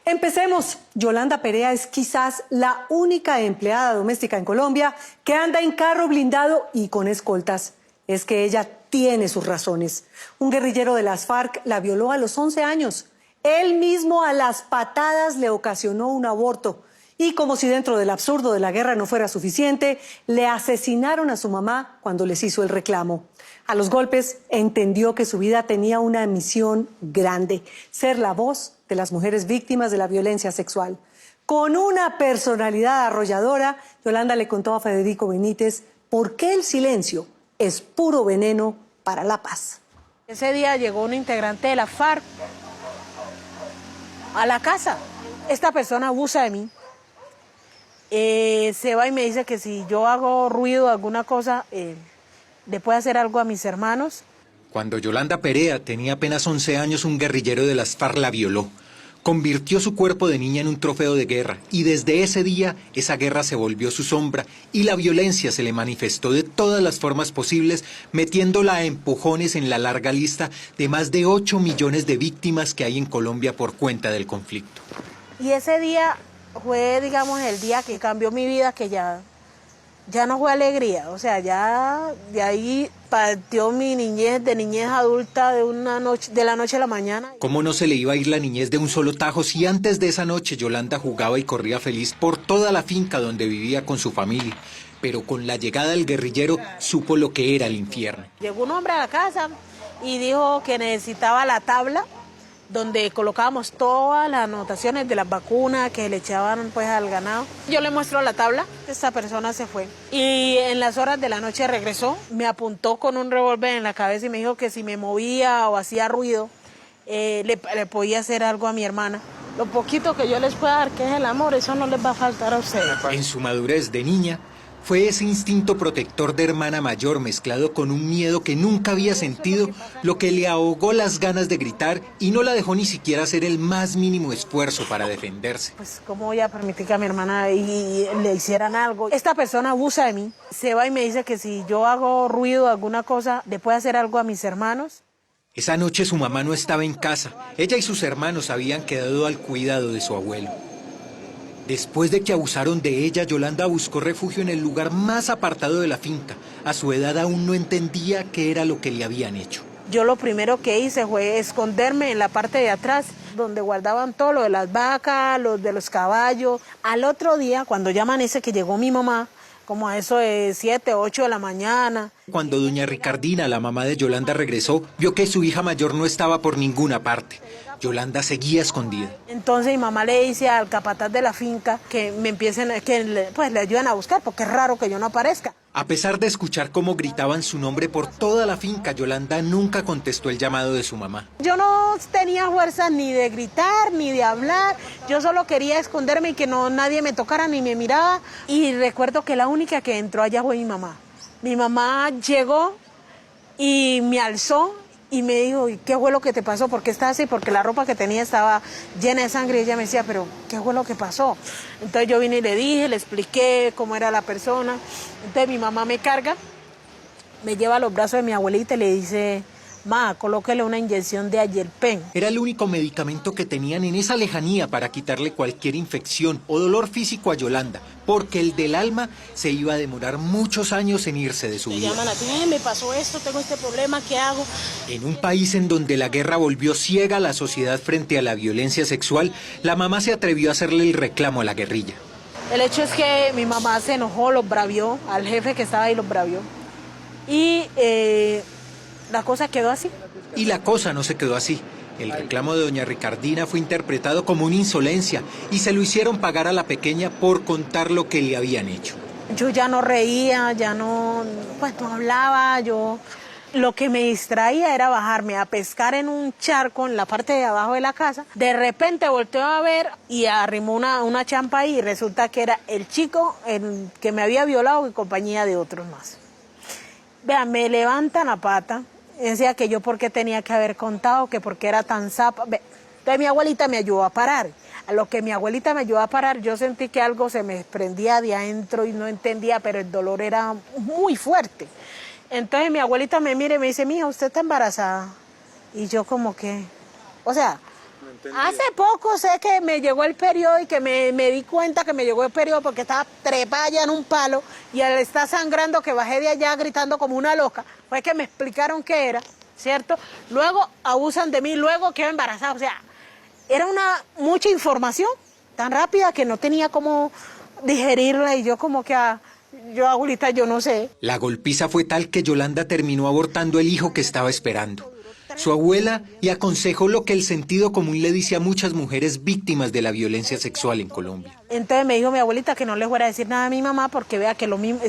Empecemos. Yolanda Perea es quizás la única empleada doméstica en Colombia que anda en carro blindado y con escoltas. Es que ella tiene sus razones. Un guerrillero de las FARC la violó a los 11 años. Él mismo a las patadas le ocasionó un aborto. Y como si dentro del absurdo de la guerra no fuera suficiente, le asesinaron a su mamá cuando les hizo el reclamo. A los golpes entendió que su vida tenía una misión grande: ser la voz de las mujeres víctimas de la violencia sexual. Con una personalidad arrolladora, Yolanda le contó a Federico Benítez por qué el silencio es puro veneno para la paz. Ese día llegó un integrante de la FARC a la casa. Esta persona abusa de mí. Se va y me dice que si yo hago ruido, alguna cosa, le puede hacer algo a mis hermanos. Cuando Yolanda Perea tenía apenas 11 años, un guerrillero de las FARC la violó. Convirtió su cuerpo de niña en un trofeo de guerra y desde ese día esa guerra se volvió su sombra y la violencia se le manifestó de todas las formas posibles, metiéndola a empujones en la larga lista de más de 8 millones de víctimas que hay en Colombia por cuenta del conflicto. Y ese día fue, digamos, el día que cambió mi vida, que ya no fue alegría, o sea, ya de ahí partió mi niñez, de niñez adulta, de la noche a la mañana. ¿Cómo no se le iba a ir la niñez de un solo tajo si antes de esa noche Yolanda jugaba y corría feliz por toda la finca donde vivía con su familia? Pero con la llegada del guerrillero supo lo que era el infierno. Llegó un hombre a la casa y dijo que necesitaba la tabla donde colocábamos todas las anotaciones de las vacunas que le echaban pues al ganado. Yo le muestro la tabla, esta persona se fue y en las horas de la noche regresó, me apuntó con un revólver en la cabeza y me dijo que si me movía o hacía ruido le podía hacer algo a mi hermana. Lo poquito que yo les pueda dar, que es el amor, eso no les va a faltar a ustedes. En su madurez de niña, fue ese instinto protector de hermana mayor mezclado con un miedo que nunca había sentido lo que le ahogó las ganas de gritar y no la dejó ni siquiera hacer el más mínimo esfuerzo para defenderse. Pues cómo voy a permitir que a mi hermana le hicieran algo. Esta persona abusa de mí, se va y me dice que si yo hago ruido, alguna cosa, le puede hacer algo a mis hermanos. Esa noche su mamá no estaba en casa. Ella y sus hermanos habían quedado al cuidado de su abuelo. Después de que abusaron de ella, Yolanda buscó refugio en el lugar más apartado de la finca. A su edad aún no entendía qué era lo que le habían hecho. Yo lo primero que hice fue esconderme en la parte de atrás, donde guardaban todo lo de las vacas, lo de los caballos. Al otro día, cuando ya amanece, que llegó mi mamá, como a eso de 7, 8 de la mañana. Cuando doña Ricardina, la mamá de Yolanda, regresó, vio que su hija mayor no estaba por ninguna parte. Yolanda seguía escondida. Entonces mi mamá le dice al capataz de la finca que me empiecen, pues le ayuden a buscar, porque es raro que yo no aparezca. A pesar de escuchar cómo gritaban su nombre por toda la finca, Yolanda nunca contestó el llamado de su mamá. Yo no tenía fuerza ni de gritar, ni de hablar. Yo solo quería esconderme y que nadie me tocara ni me miraba. Y recuerdo que la única que entró allá fue mi mamá. Mi mamá llegó y me alzó y me dijo, ¿qué fue lo que te pasó? ¿Por qué estás así? Porque la ropa que tenía estaba llena de sangre y ella me decía, pero ¿qué fue lo que pasó? Entonces yo vine y le dije, le expliqué cómo era la persona. Entonces mi mamá me carga, me lleva a los brazos de mi abuelita y le dice, ma, colóquele una inyección de Ayelpen. Era el único medicamento que tenían en esa lejanía para quitarle cualquier infección o dolor físico a Yolanda, porque el del alma se iba a demorar muchos años en irse de su vida. Me llaman a ti, me pasó esto, tengo este problema, ¿qué hago? En un país en donde la guerra volvió ciega a la sociedad frente a la violencia sexual, la mamá se atrevió a hacerle el reclamo a la guerrilla. El hecho es que mi mamá se enojó, los bravió, al jefe que estaba ahí los bravió. Y la cosa quedó así. Y la cosa no se quedó así. El reclamo de doña Ricardina fue interpretado como una insolencia y se lo hicieron pagar a la pequeña por contar lo que le habían hecho. Yo ya no reía, ya no hablaba, lo que me distraía era bajarme a pescar en un charco en la parte de abajo de la casa. De repente volteó a ver y arrimó una champa ahí y resulta que era el chico que me había violado en compañía de otros más. Vean, me levantan la pata, decía que yo por qué tenía que haber contado, que por qué era tan zapa. Entonces mi abuelita me ayudó a parar. A lo que mi abuelita me ayudó a parar, yo sentí que algo se me prendía de adentro y no entendía, pero el dolor era muy fuerte. Entonces mi abuelita me mira y me dice, mija, ¿usted está embarazada? Y yo como que, o sea, Hace poco sé que me llegó el periodo y que me di cuenta que me llegó el periodo porque estaba trepada ya en un palo y al estar sangrando que bajé de allá gritando como una loca, fue que me explicaron qué era, ¿cierto? Luego abusan de mí, luego quedo embarazada, o sea, era mucha información tan rápida que no tenía cómo digerirla y yo como que, yo abuelita, yo no sé. La golpiza fue tal que Yolanda terminó abortando el hijo que estaba esperando. Su abuela le aconsejó lo que el sentido común le dice a muchas mujeres víctimas de la violencia sexual en Colombia. Entonces me dijo mi abuelita que no le fuera a decir nada a mi mamá porque vea que lo mismo,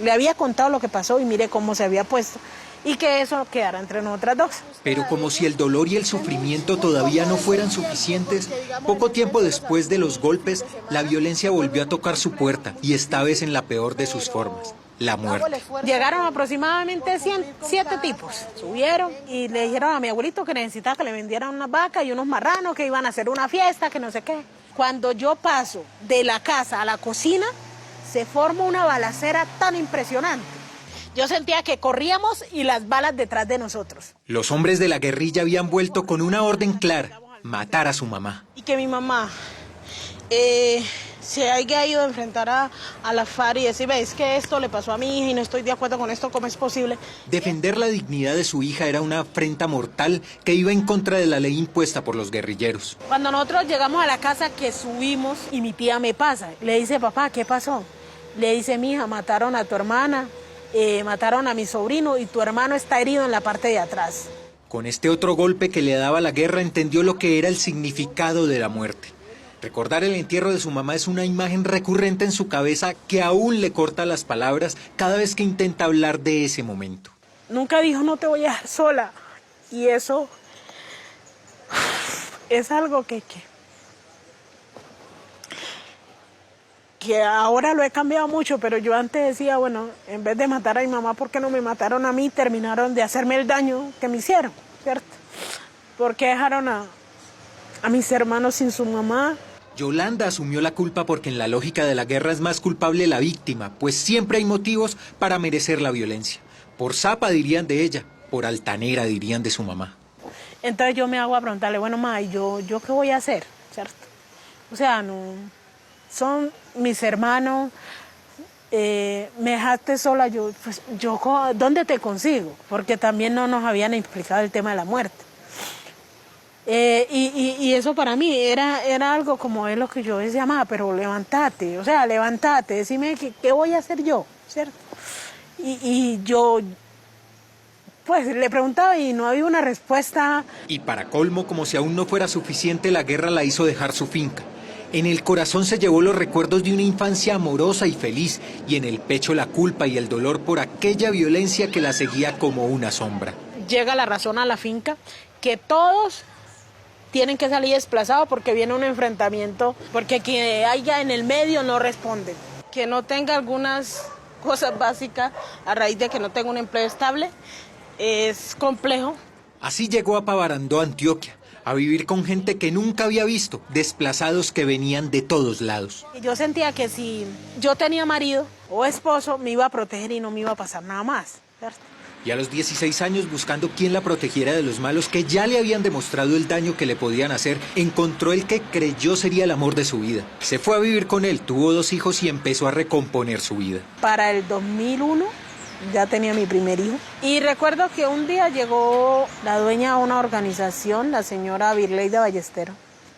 le había contado lo que pasó y mire cómo se había puesto y que eso quedara entre nosotras dos. Pero como si el dolor y el sufrimiento todavía no fueran suficientes, poco tiempo después de los golpes, la violencia volvió a tocar su puerta y esta vez en la peor de sus formas. La muerte. Llegaron aproximadamente 7 tipos. Subieron y le dijeron a mi abuelito que necesitaba que le vendieran unas vacas y unos marranos, que iban a hacer una fiesta, que no sé qué. Cuando yo paso de la casa a la cocina, se forma una balacera tan impresionante. Yo sentía que corríamos y las balas detrás de nosotros. Los hombres de la guerrilla habían vuelto con una orden clara: matar a su mamá. Y que mi mamá se haya ido a enfrentar a la FARC y decir, es que esto le pasó a mi hija y no estoy de acuerdo con esto, ¿cómo es posible? Defender la dignidad de su hija era una afrenta mortal que iba en contra de la ley impuesta por los guerrilleros. Cuando nosotros llegamos a la casa que subimos y mi tía me pasa, le dice, papá, ¿qué pasó? Le dice, mija, mataron a tu hermana, mataron a mi sobrino y tu hermano está herido en la parte de atrás. Con este otro golpe que le daba la guerra entendió lo que era el significado de la muerte. Recordar el entierro de su mamá es una imagen recurrente en su cabeza que aún le corta las palabras cada vez que intenta hablar de ese momento. Nunca dijo, no te voy a dejar sola. Y eso es algo que ahora lo he cambiado mucho, pero yo antes decía, bueno, en vez de matar a mi mamá, ¿por qué no me mataron a mí? Terminaron de hacerme el daño que me hicieron, ¿cierto? ¿Por qué dejaron a mis hermanos sin su mamá? Yolanda asumió la culpa porque en la lógica de la guerra es más culpable la víctima, pues siempre hay motivos para merecer la violencia. Por zapa dirían de ella, por altanera dirían de su mamá. Entonces yo me hago a preguntarle, bueno, ma, ¿y yo qué voy a hacer? ¿Cierto? O sea, no, son mis hermanos, me dejaste sola, ¿dónde te consigo? Porque también no nos habían explicado el tema de la muerte. Y eso para mí era algo como es lo que yo decía, ma, pero levántate, o sea, levántate, decime qué voy a hacer yo, ¿cierto? Y yo, pues, le preguntaba y no había una respuesta. Y para colmo, como si aún no fuera suficiente, la guerra la hizo dejar su finca. En el corazón se llevó los recuerdos de una infancia amorosa y feliz, y en el pecho la culpa y el dolor por aquella violencia que la seguía como una sombra. Llega la razón a la finca, que todos tienen que salir desplazados porque viene un enfrentamiento, porque quien haya en el medio no responde. Que no tenga algunas cosas básicas a raíz de que no tenga un empleo estable es complejo. Así llegó a Pavarandó, Antioquia, a vivir con gente que nunca había visto, desplazados que venían de todos lados. Yo sentía que si yo tenía marido o esposo, me iba a proteger y no me iba a pasar nada más, ¿cierto? Y a los 16 años, buscando quién la protegiera de los malos que ya le habían demostrado el daño que le podían hacer, encontró el que creyó sería el amor de su vida. Se fue a vivir con él, tuvo 2 hijos y empezó a recomponer su vida. Para el 2001 ya tenía mi primer hijo. Y recuerdo que un día llegó la dueña de una organización, la señora Virleida Ballestero,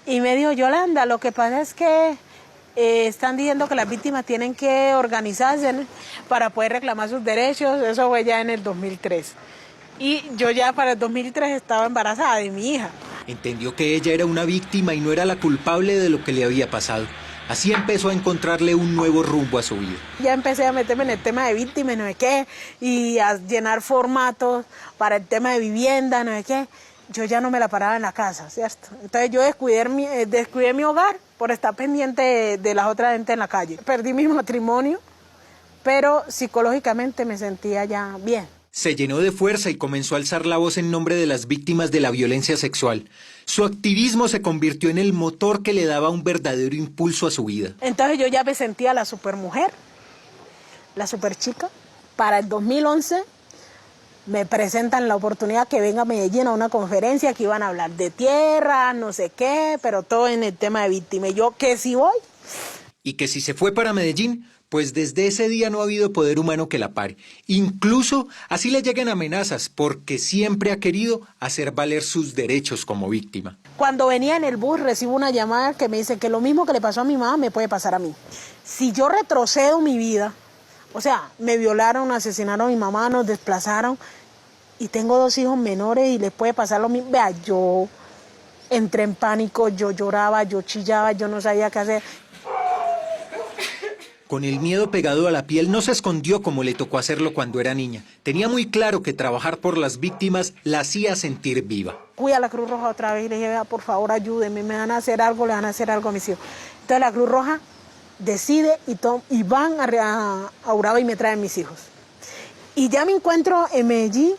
y me dijo, Yolanda, lo que pasa es que están diciendo que las víctimas tienen que organizarse, ¿no?, para poder reclamar sus derechos. Eso fue ya en el 2003. Y yo ya para el 2003 estaba embarazada de mi hija. Entendió que ella era una víctima y no era la culpable de lo que le había pasado. Así empezó a encontrarle un nuevo rumbo a su vida. Ya empecé a meterme en el tema de víctimas, no sé qué, y a llenar formatos para el tema de vivienda, no sé qué. Yo ya no me la paraba en la casa, ¿cierto? Entonces yo descuidé mi hogar por estar pendiente de las otras gente en la calle. Perdí mi matrimonio, pero psicológicamente me sentía ya bien. Se llenó de fuerza y comenzó a alzar la voz en nombre de las víctimas de la violencia sexual. Su activismo se convirtió en el motor que le daba un verdadero impulso a su vida. Entonces yo ya me sentía la supermujer, la superchica. Para el 2011 me presentan la oportunidad que venga a Medellín a una conferencia que iban a hablar de tierra, no sé qué, pero todo en el tema de víctima. Y yo, que si voy. Y que si se fue para Medellín, pues desde ese día no ha habido poder humano que la pare. Incluso así le llegan amenazas, porque siempre ha querido hacer valer sus derechos como víctima. Cuando venía en el bus recibo una llamada que me dice que lo mismo que le pasó a mi mamá me puede pasar a mí. Si yo retrocedo mi vida, o sea, me violaron, asesinaron a mi mamá, nos desplazaron y tengo 2 hijos menores y les puede pasar lo mismo. Vea, yo entré en pánico, yo lloraba, yo chillaba, yo no sabía qué hacer. Con el miedo pegado a la piel no se escondió como le tocó hacerlo cuando era niña. Tenía muy claro que trabajar por las víctimas la hacía sentir viva. Fui a la Cruz Roja otra vez y le dije, vea, por favor ayúdenme, me van a hacer algo, le van a hacer algo a mis hijos. Entonces la Cruz Roja decide y van a Urabá y me traen mis hijos. Y ya me encuentro en Medellín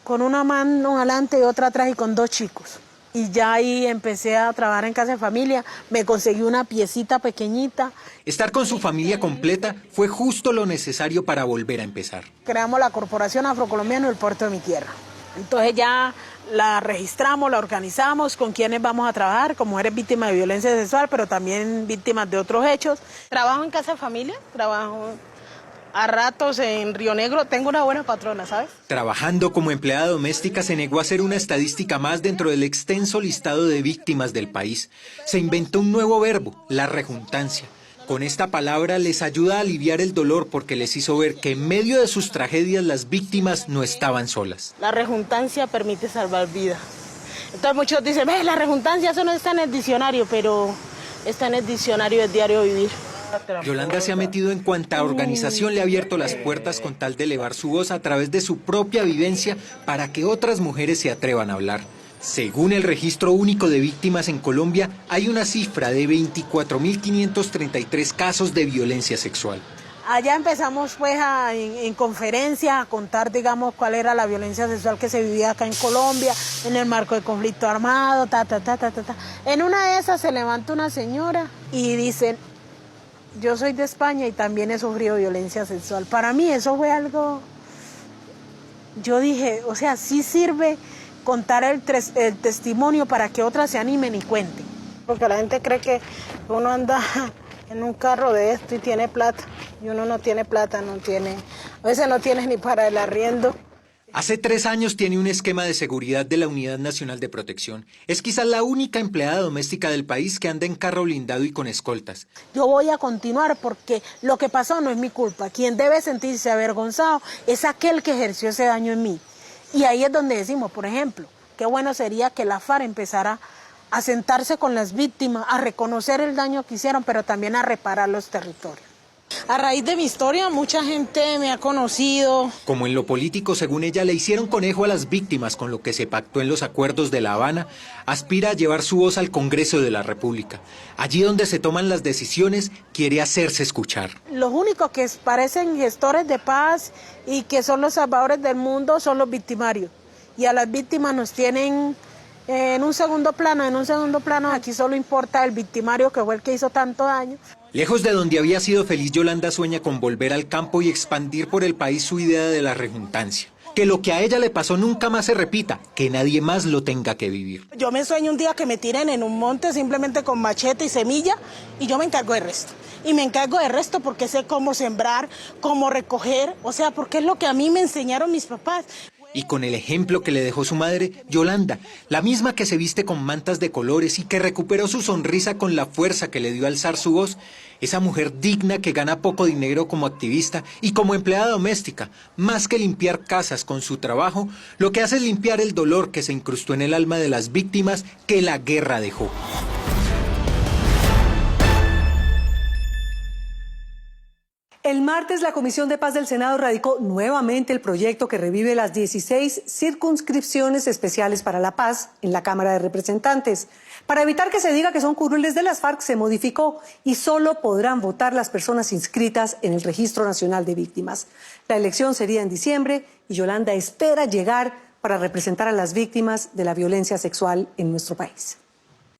con una mano adelante y otra atrás y con 2 chicos. Y ya ahí empecé a trabajar en casa de familia, me conseguí una piecita pequeñita. Estar con su familia completa fue justo lo necesario para volver a empezar. Creamos la Corporación Afrocolombiana del Puerto de mi Tierra. Entonces ya la registramos, la organizamos, con quienes vamos a trabajar, con mujeres víctimas de violencia sexual, pero también víctimas de otros hechos. Trabajo en casa de familia, trabajo a ratos en Río Negro, tengo una buena patrona, ¿sabes? Trabajando como empleada doméstica se negó a ser una estadística más dentro del extenso listado de víctimas del país. Se inventó un nuevo verbo, la rejuntancia. Con esta palabra les ayuda a aliviar el dolor porque les hizo ver que en medio de sus tragedias las víctimas no estaban solas. La rejuntancia permite salvar vidas. Entonces muchos dicen, ve, la rejuntancia eso no está en el diccionario, pero está en el diccionario del diario vivir. Yolanda se ha metido en cuanta organización le ha abierto las puertas con tal de elevar su voz a través de su propia vivencia para que otras mujeres se atrevan a hablar. Según el Registro Único de Víctimas en Colombia, hay una cifra de 24.533 casos de violencia sexual. Allá empezamos pues en conferencias a contar, digamos, cuál era la violencia sexual que se vivía acá en Colombia, en el marco de conflicto armado, En una de esas se levanta una señora y dice, yo soy de España y también he sufrido violencia sexual. Para mí eso fue algo, yo dije, o sea, sí sirve contar el testimonio para que otras se animen y cuenten. Porque la gente cree que uno anda en un carro de esto y tiene plata, y uno no tiene plata, a veces no tienes ni para el arriendo. Hace 3 años tiene un esquema de seguridad de la Unidad Nacional de Protección. Es quizás la única empleada doméstica del país que anda en carro blindado y con escoltas. Yo voy a continuar porque lo que pasó no es mi culpa. Quien debe sentirse avergonzado es aquel que ejerció ese daño en mí. Y ahí es donde decimos, por ejemplo, qué bueno sería que la FARC empezara a sentarse con las víctimas, a reconocer el daño que hicieron, pero también a reparar los territorios. A raíz de mi historia, mucha gente me ha conocido. Como en lo político, según ella, le hicieron conejo a las víctimas con lo que se pactó en los acuerdos de La Habana, aspira a llevar su voz al Congreso de la República. Allí donde se toman las decisiones, quiere hacerse escuchar. Los únicos que parecen gestores de paz y que son los salvadores del mundo son los victimarios. Y a las víctimas nos tienen en un segundo plano. Aquí solo importa el victimario que fue el que hizo tanto daño. Lejos de donde había sido feliz, Yolanda sueña con volver al campo y expandir por el país su idea de la rejuntancia. Que lo que a ella le pasó nunca más se repita, que nadie más lo tenga que vivir. Yo me sueño un día que me tiren en un monte simplemente con machete y semilla y yo me encargo del resto. Y me encargo del resto porque sé cómo sembrar, cómo recoger, o sea, porque es lo que a mí me enseñaron mis papás. Y con el ejemplo que le dejó su madre, Yolanda, la misma que se viste con mantas de colores y que recuperó su sonrisa con la fuerza que le dio alzar su voz, esa mujer digna que gana poco dinero como activista y como empleada doméstica, más que limpiar casas con su trabajo, lo que hace es limpiar el dolor que se incrustó en el alma de las víctimas que la guerra dejó. El martes, la Comisión de Paz del Senado radicó nuevamente el proyecto que revive las 16 circunscripciones especiales para la paz en la Cámara de Representantes. Para evitar que se diga que son curules de las FARC, se modificó y solo podrán votar las personas inscritas en el Registro Nacional de Víctimas. La elección sería en diciembre y Yolanda espera llegar para representar a las víctimas de la violencia sexual en nuestro país.